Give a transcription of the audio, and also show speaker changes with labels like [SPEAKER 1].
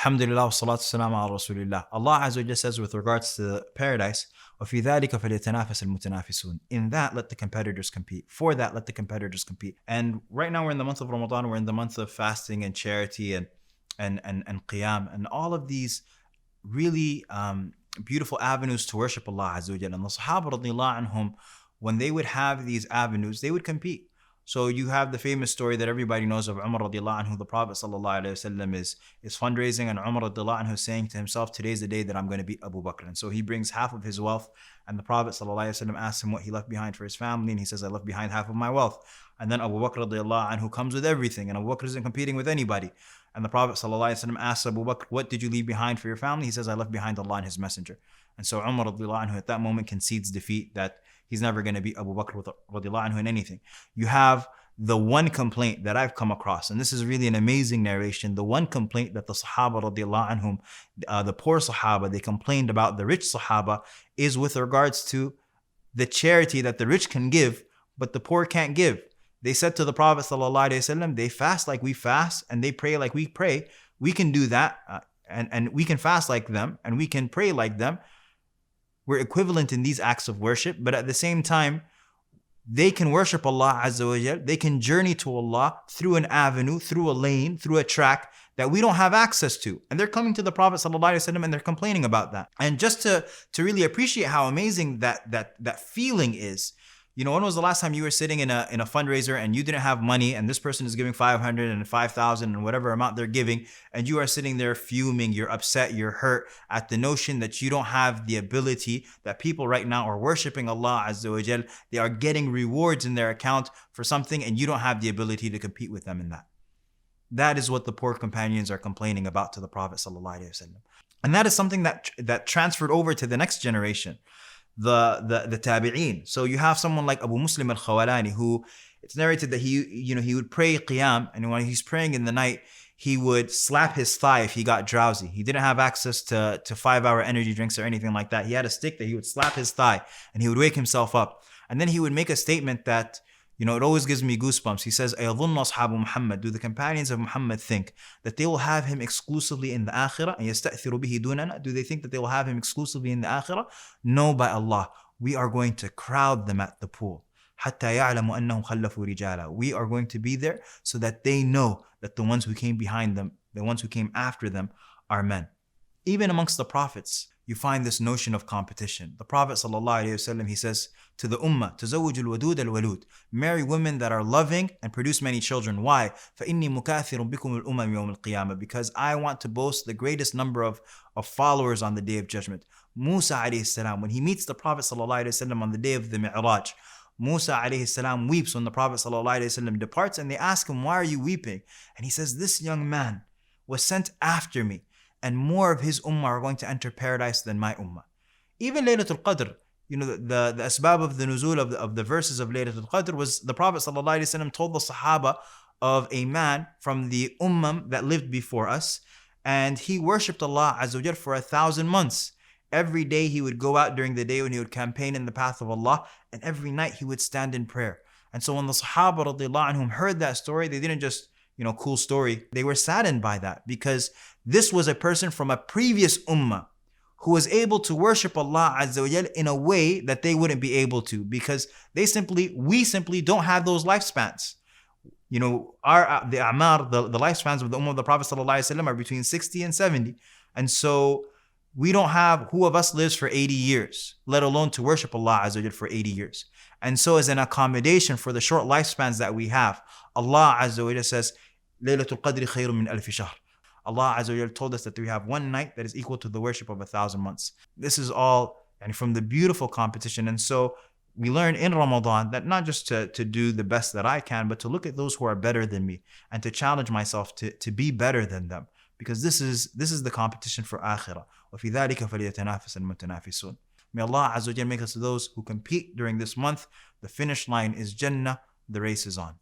[SPEAKER 1] Alhamdulillah wa salatu salam ala Rasulillah. Allah Azza wa Jalla says with regards to paradise, وَفِي ذَلِكَ فَلْيَتَنَافَسِ الْمُتَنَافِسُونَ. In that, let the competitors compete. For that, let the competitors compete. And right now we're in the month of Ramadan, we're in the month of fasting and charity and qiyam, and all of these really beautiful avenues to worship Allah Azza wa Jalla. And the Sahaba radiallahu anhum, when they would have these avenues, they would compete. So you have the famous story that everybody knows of Ammar radiallahu anhu. The Prophet sallallahu alaihi wasallam is fundraising, and Ammar radiallahu anhu is saying to himself, today's the day that I'm going to beat Abu Bakr. And so he brings half of his wealth, and the Prophet sallallahu alaihi wasallam asks him what he left behind for his family, and he says, I left behind half of my wealth. And then Abu Bakr radiallahu anhu comes with everything, and Abu Bakr isn't competing with anybody. And the Prophet sallallahu alaihi wasallam asks Abu Bakr, what did you leave behind for your family? He says, I left behind Allah and His Messenger. And so Umar radiallahu anhu at that moment concedes defeat, that he's never going to beat Abu Bakr radiallahu anhu in anything. You have the one complaint that I've come across, and this is really an amazing narration, the one complaint that the Sahaba radiallahu anhum, the poor Sahaba, they complained about the rich Sahaba, is with regards to the charity that the rich can give, but the poor can't give. They said to the Prophet sallallahu alaihi wasallam, they fast like we fast, and they pray like we pray. We can do that, and we can fast like them, and we can pray like them. We're equivalent in these acts of worship, but at the same time, they can worship Allah Azza wa Jal. They can journey to Allah through an avenue, through a lane, through a track that we don't have access to. And they're coming to the Prophet ﷺ and they're complaining about that. And just to really appreciate how amazing that feeling is, you know, when was the last time you were sitting in a fundraiser and you didn't have money, and this person is giving 500 and 5,000 and whatever amount they're giving, and you are sitting there fuming, you're upset, you're hurt at the notion that you don't have the ability, that people right now are worshiping Allah Azza wa Jal, they are getting rewards in their account for something, and you don't have the ability to compete with them in that. That is what the poor companions are complaining about to the Prophet sallallahu alaihi wasallam. And that is something that transferred over to the next generation. The tabi'een. So you have someone like Abu Muslim al-Khawalani, who it's narrated that he would pray qiyam, and when he's praying in the night, he would slap his thigh if he got drowsy. He didn't have access to 5-hour energy drinks or anything like that. He had a stick that he would slap his thigh and he would wake himself up. And then he would make a statement that, you know, it always gives me goosebumps. He says, أَيَظُنُّ أَصْحَابُ Muhammad, do the companions of Muhammad think that they will have him exclusively in the akhirah? And يَسْتَأْثِرُ بِهِ دُونَنَا, do they think that they will have him exclusively in the akhirah? No, by Allah, we are going to crowd them at the pool. حَتَّى يَعْلَمُ أَنَّهُمْ خَلَّفُوا رِجَالًا. We are going to be there so that they know that the ones who came behind them, the ones who came after them, are men. Even amongst the prophets, you find this notion of competition. The Prophet ﷺ, he says to the ummah, تَزَوُّجُ الْوَدُودَ الْوَلُودِ, marry women that are loving and produce many children. Why? فَإِنِّي مُكَاثِرٌ بِكُمُ الْأُمَمِ يَوْمَ الْقِيَامَةِ, because I want to boast the greatest number of followers on the Day of Judgment. Musa alayhi salam, when he meets the Prophet ﷺ on the day of the Mi'raj, Musa alayhi salam weeps when the Prophet ﷺ departs, and they ask him, why are you weeping? And he says, this young man was sent after me, and more of his ummah are going to enter paradise than my ummah. Even Laylatul Qadr, you know, the asbab of the nuzul of the verses of Laylatul Qadr was the Prophet ﷺ told the Sahaba of a man from the ummah that lived before us, and he worshipped Allah Azza wa Jal for 1,000 months. Every day he would go out during the day when he would campaign in the path of Allah, and every night he would stand in prayer. And so when the Sahaba radiallahu anhum heard that story, they didn't just, cool story. They were saddened by that, because this was a person from a previous ummah who was able to worship Allah Azza wa Jal in a way that they wouldn't be able to, because we simply don't have those lifespans. The Ammar, the lifespans of the ummah of the Prophet ﷺ are between 60 and 70. And so we don't have, who of us lives for 80 years, let alone to worship Allah Azza wa Jal for 80 years. And so as an accommodation for the short lifespans that we have, Allah Azza wa Jal says, Laylatul Qadri khayrun min alfi shahr. Allah Azza wa Jal told us that we have one night that is equal to the worship of 1,000 months. This is all from the beautiful competition. And so we learn in Ramadan that not just to do the best that I can, but to look at those who are better than me and to challenge myself to be better than them. Because this is the competition for akhirah. وَفِي ذَلِكَ فَلْيَتَنَافَسَ الْمُتَنَافِسُونَ. May Allah Azza wa Jal make us those who compete during this month. The finish line is Jannah. The race is on.